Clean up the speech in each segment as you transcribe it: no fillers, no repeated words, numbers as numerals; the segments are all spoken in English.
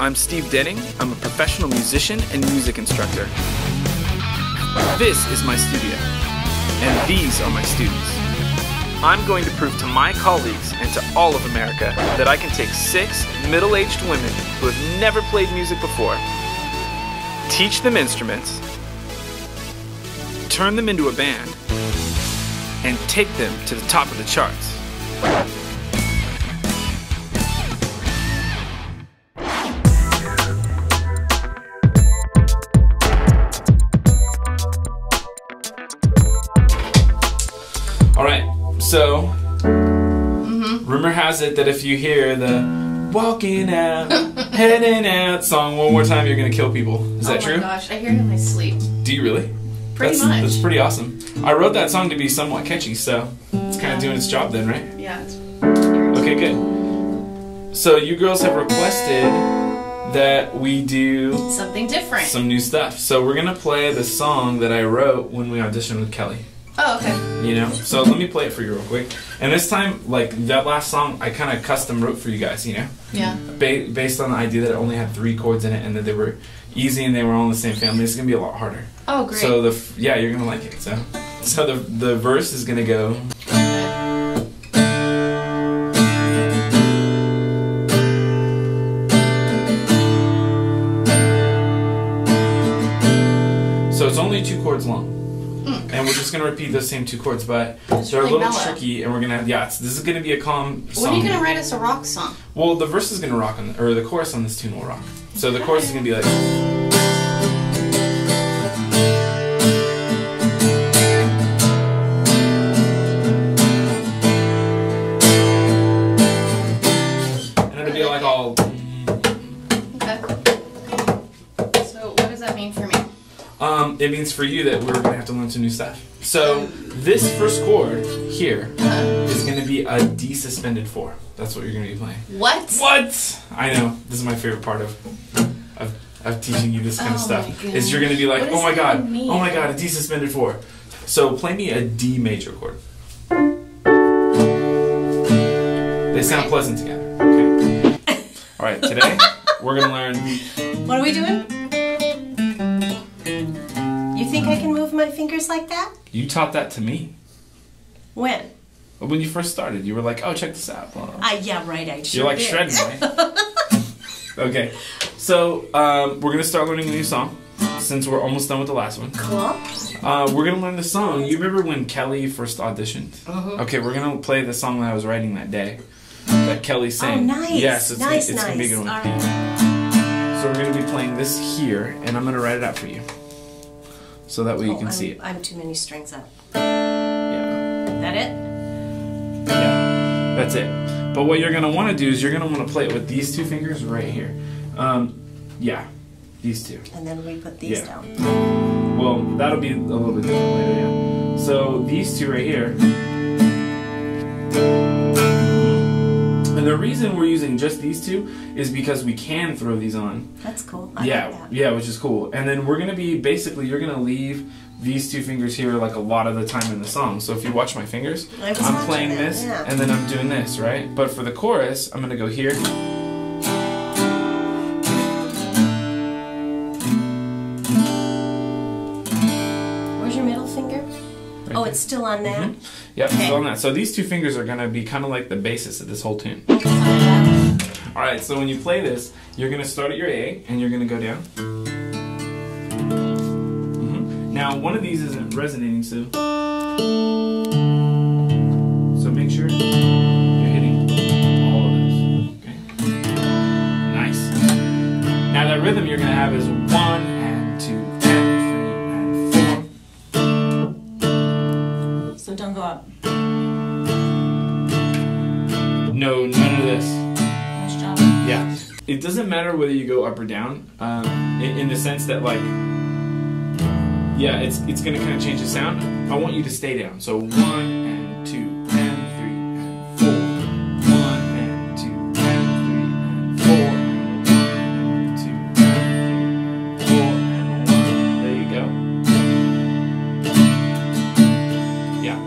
I'm Steve Denning. I'm a professional musician and music instructor. This is my studio, and these are my students. I'm going to prove to my colleagues and to all of America that I can take 6 middle-aged women who have never played music before, teach them instruments, turn them into a band, and take them to the top of the charts. Alright, so rumor has it that if you hear the walking out, heading out song one more time, you're going to kill people. Is that true? Oh my gosh, I hear it in my sleep. Do you really? Pretty much. That's pretty awesome. I wrote that song to be somewhat catchy, so it's kind of doing its job then, right? Yeah. It's Okay, good. So you girls have requested that we do something different. some new stuff. So we're going to play the song that I wrote when we auditioned with Kelly. Oh, okay. You know, so let me play it for you real quick. And this time, like that last song, I kind of custom wrote for you guys. You know, Yeah. Based on the idea that it only had 3 chords in it, and that they were easy and they were all in the same family. It's gonna be a lot harder. Oh, great. So yeah, you're gonna like it. So the verse is gonna go. So it's only 2 chords long. And we're just going to repeat those same 2 chords, but they're really a little mellow. tricky, and we're going to have, this is going to be a calm song. When are you going to write us a rock song? Well, the verse is going to rock, or the chorus on this tune will rock. So the chorus is going to be like... And it'll be like all... Okay. So what does that mean for me? It means for you that we're going to have to learn some new stuff. So this first chord here is going to be a D suspended 4. That's what you're going to be playing. What? What? I know. This is my favorite part of teaching you this kind of stuff. My Is you're going to be like, what oh my does that god, mean? oh my god, a D suspended 4. So play me a D major chord. They sound pleasant together. Okay. All right. Today we're going to learn. What are we doing? You think I can move my fingers like that? You taught that to me. When? When you first started, you were like, "Oh, check this out." Blah, blah. Yeah, right. I sure You're like did. shredding, right? Okay, so we're gonna start learning a new song since we're almost done with the last one. Cool. We're gonna learn the song. You remember when Kelly first auditioned? Okay, we're gonna play the song that I was writing that day that Kelly sang. Oh, nice. Yes, it's Nice, gonna be a good one. All right. So we're gonna be playing this here, and I'm gonna write it out for you, so that way you can see it. I'm too many strings up. Yeah. That it? Yeah, that's it. But what you're going to want to do is you're going to want to play it with these 2 fingers right here. Yeah, these 2. And then we put these down. Well, that'll be a little bit different later, yeah. So these 2 right here. And the reason we're using just these 2 is because we can throw these on. That's cool. I like that. Yeah, which is cool. And then we're going to be, basically, you're going to leave these 2 fingers here like a lot of the time in the song. So if you watch my fingers, I was I'm watching playing that, this, yeah. and then I'm doing this, right? But for the chorus, I'm going to go here. Where's your middle finger? Right Oh, there. it's still on that? Yep, Okay. still on that. So these 2 fingers are going to be kind of like the basis of this whole tune. Alright, so when you play this, you're going to start at your A, and you're going to go down. Now, one of these isn't resonating, so make sure you're hitting all of those. Okay? Nice. Now, that rhythm you're going to have is 1 and 2 and 3 and 4. So don't go up. No, none of this. Nice job. Yeah. It doesn't matter whether you go up or down, in the sense that, like, yeah, it's going to kind of change the sound. I want you to stay down. So 1 and 2 and 3 and 4. 1 and 2 and 3 and 4. 1 and 2 and 3 and 4 and 1. There you go. Yeah.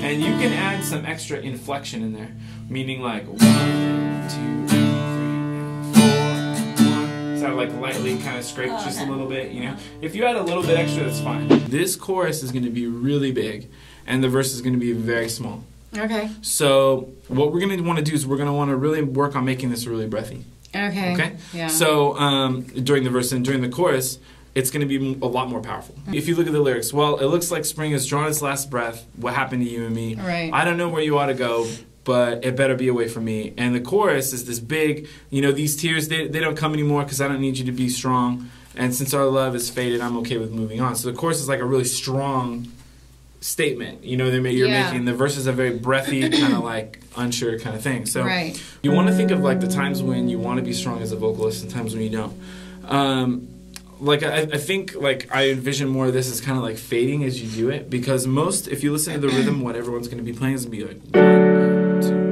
And you can add some extra inflection in there, meaning like 1 and 2 and 3 and 4 and 1 like lightly kind of scrape just a little bit, you know. If you add a little bit extra, that's fine. This chorus is going to be really big, and the verse is going to be very small. Okay. So what we're going to want to do is we're going to want to really work on making this really breathy. Okay. Okay? Yeah. So during the verse and during the chorus, it's going to be a lot more powerful. If you look at the lyrics, well, it looks like spring has drawn its last breath. What happened to you and me? Right. I don't know where you ought to go, but it better be away from me. And the chorus is this big, you know, these tears, they don't come anymore because I don't need you to be strong. And since our love is faded, I'm okay with moving on. So the chorus is like a really strong statement, you know, you're making. The verse is a very breathy, kind of like unsure kind of thing. So you want to think of like the times when you want to be strong as a vocalist and times when you don't. Like I think like I envision more of this as kind of like fading as you do it, because if you listen to the rhythm, what everyone's going to be playing is going to be like 1, 2.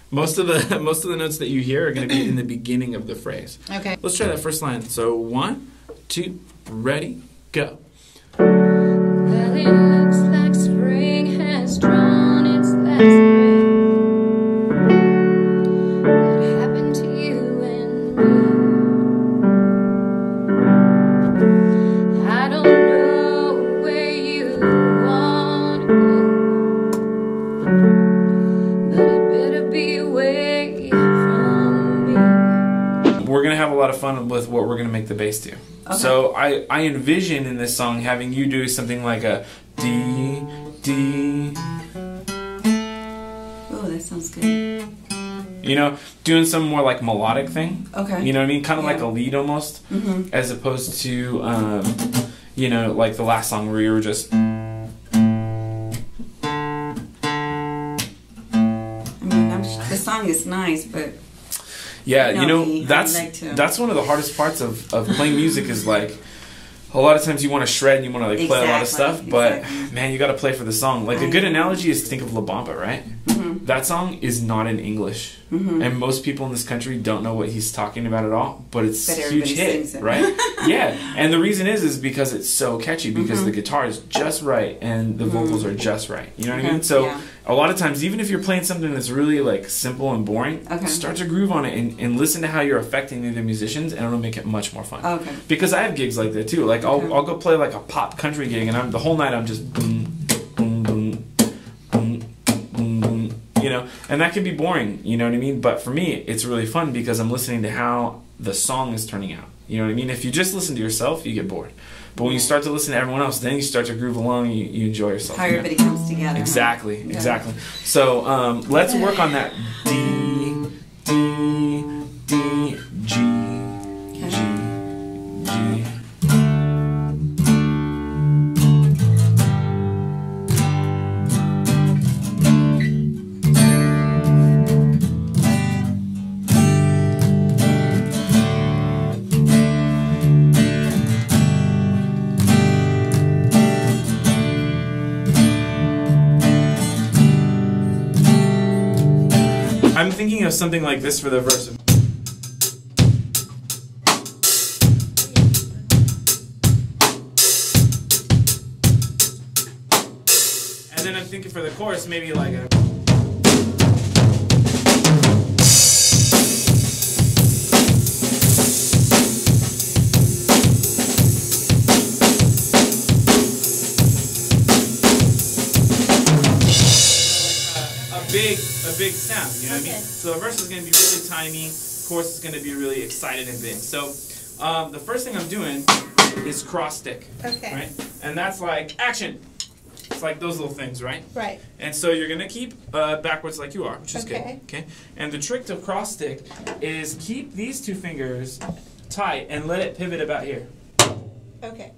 Most of the notes that you hear are going to be in the beginning of the phrase. Okay. Let's try that first line. So 1, 2, ready, go. Well, it looks like spring has drawn its last breath. What happened to you and me? I don't know where you want to go, but it better be away from me. We're going to have a lot of fun with what we're going to make the bass do. Okay. So I envision in this song having you do something like a D, D. Oh, that sounds good. You know, doing some more like melodic thing. Okay. You know what I mean? Kind of like a lead almost, as opposed to, you know, like the last song where you were just. I mean, the song is nice, but. Yeah, you know, that's one of the hardest parts of playing music is like, a lot of times you want to shred and you want to like play a lot of stuff, but man, you got to play for the song. Like a good analogy is think of La Bamba, right? That song is not in English, and most people in this country don't know what he's talking about at all. But it's a huge hit, right? Yeah, and the reason is because it's so catchy because the guitar is just right and the vocals are just right. You know what I mean? So a lot of times, even if you're playing something that's really like simple and boring, start to groove on it and listen to how you're affecting the other musicians, and it'll make it much more fun. Okay. Because I have gigs like that too. Like I'll go play like a pop country gig, and the whole night I'm just boom, boom, boom, boom, boom, boom. You know, and that can be boring. You know what I mean? But for me, it's really fun because I'm listening to how the song is turning out. You know what I mean? If you just listen to yourself, you get bored. But when you start to listen to everyone else, then you start to groove along and you enjoy yourself. How everybody comes together. Exactly, exactly. So let's work on that D, D, D, G, G, G. I'm thinking of something like this for the verse. And then I'm thinking for the chorus, maybe like a. A big sound, you know what I mean? So the verse is going to be really tiny, chorus is going to be really excited and big. So the first thing I'm doing is cross stick, right? And that's like action. It's like those little things, right? Right. And so you're going to keep backwards like you are, which is good. Okay. And the trick to cross stick is keep these two fingers tight and let it pivot about here. Okay.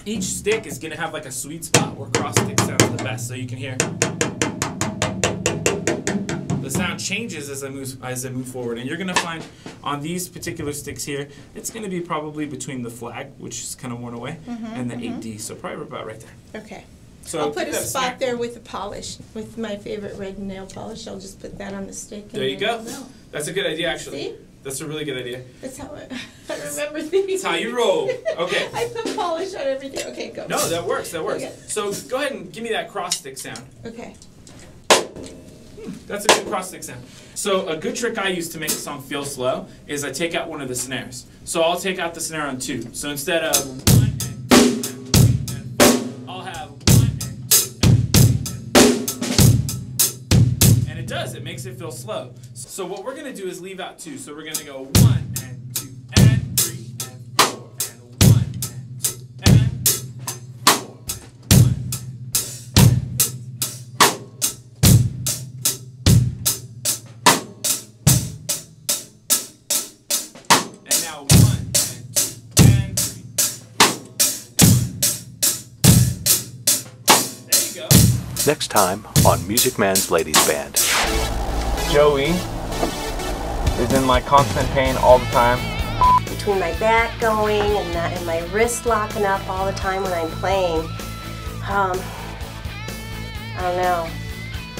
Each stick is going to have like a sweet spot where cross stick sounds the best, so you can hear. The sound changes as I move forward, and you're going to find on these particular sticks here, it's going to be probably between the flag, which is kind of worn away, and the 8D, so probably about right there. Okay. So I'll put a spot there with a polish, with my favorite red nail polish. I'll just put that on the stick. There you go. That's a good idea, actually. See? That's a really good idea. That's how I remember things. That's how you roll. Okay. I put polish on everything. Okay, go. No, that works. That works. Okay. So go ahead and give me that cross stick sound. Okay. That's a good cross stick sound. So a good trick I use to make a song feel slow is I take out one of the snares. So I'll take out the snare on 2. So instead of 1 and 2 and 3 and 4, I'll have 1 and 2 and 3 and 4. And it does. It makes it feel slow. So what we're going to do is leave out 2. So we're going to go 1 and 2 and 3 and 4 and 1 and 2 and 4 and 1. And now 1 and 2 and 3. There you go. Next time on Music Man's Ladies Band. Joey is in like constant pain all the time. Between my back going and my wrist locking up all the time when I'm playing, I don't know.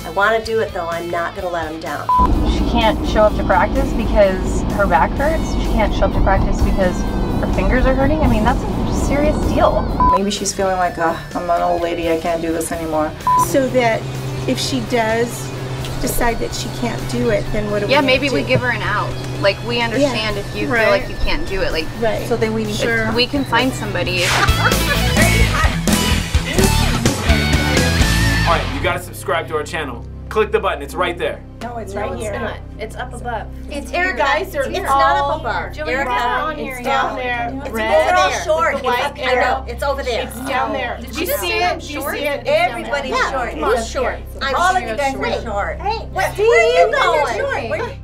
I want to do it though. I'm not going to let him down. She can't show up to practice because her back hurts. She can't show up to practice because her fingers are hurting. I mean, that's a serious deal. Maybe she's feeling like, I'm an old lady, I can't do this anymore. So that if she does decide that she can't do it, then what do we Yeah, do? maybe we give her an out. Like, we understand if you feel like you can't do it. Like, Right. So then we need to... we can find somebody. Alright, you gotta subscribe to our channel. Click the button, it's right there. No, it's right here. not. It's up above. It's Here, guys. They're It's all not up above. Joey, Erica, on It's here. down there. It's Red. all short. With the white I know. arrow. It's over there. It's down there. Did Do you you just see say it? I'm Do you short? see it? It's down Everybody's there. short. Come on. Who's short? I'm All sure of you you're guys short. are short. Hey, Where where are you going? going? Where-